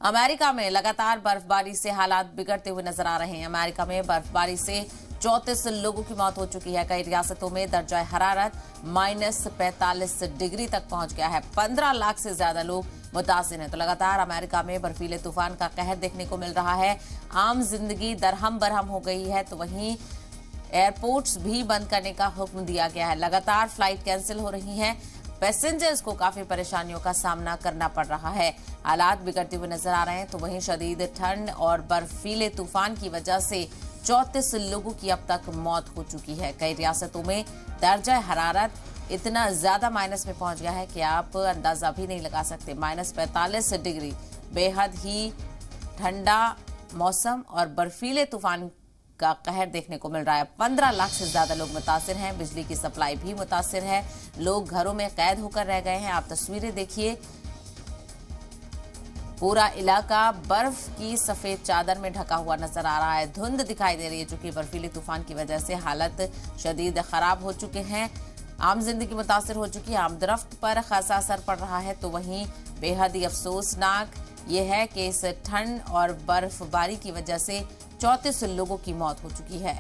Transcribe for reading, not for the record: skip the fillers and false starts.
America में लगातार बर्फबारी से हालात बिगड़ते हुए नजर आ रहे हैं। अमेरिका में बर्फबारी से 34 लोगों की मौत हो चुकी है। कई रियासतों में दर्जा हरारत -45 डिग्री तक पहुंच गया है। 15 लाख से ज्यादा लोग मुतासिर हैं। तो लगातार अमेरिका में बर्फीले तूफान का कहर देखने को मिल रहा है। आम जिंदगी दरहम बरहम हो गई है, तो वहीं एयरपोर्ट्स भी बंद करने का हुक्म दिया गया है। लगातार फ्लाइट कैंसिल हो रही हैं। पैसेंजर्स को काफी परेशानियों का सामना करना पड़ रहा है। हालात बिगड़ते हुए नजर आ रहे हैं। तो वहीं शदीद ठंड और बर्फीले तूफान की वजह से 34 लोगों की अब तक मौत हो चुकी है। कई रियासतों में दर्जा हरारत इतना ज्यादा माइनस में पहुंच गया है कि आप अंदाजा भी नहीं लगा सकते। -45 डिग्री, बेहद ही ठंडा मौसम और बर्फीले तूफान का कहर देखने को मिल रहा है। 15 लाख से ज्यादा लोग मुतासिर हैं। बिजली की सप्लाई भी मुतासिर है। लोग घरों में कैद होकर रह गए हैं। आप तस्वीरें देखिए, पूरा इलाका बर्फ की सफेद चादर में ढका हुआ नजर आ रहा है। धुंध दिखाई दे रही है, चूंकि बर्फीले तूफान की वजह से हालत शदीद खराब हो चुके हैं। आम जिंदगी मुतासिर हो चुकी है। आमदरफ्त पर खासा असर पड़ रहा है। तो वहीं बेहद ही अफसोसनाक ये है कि इस ठंड और बर्फबारी की वजह से 34 लोगों की मौत हो चुकी है।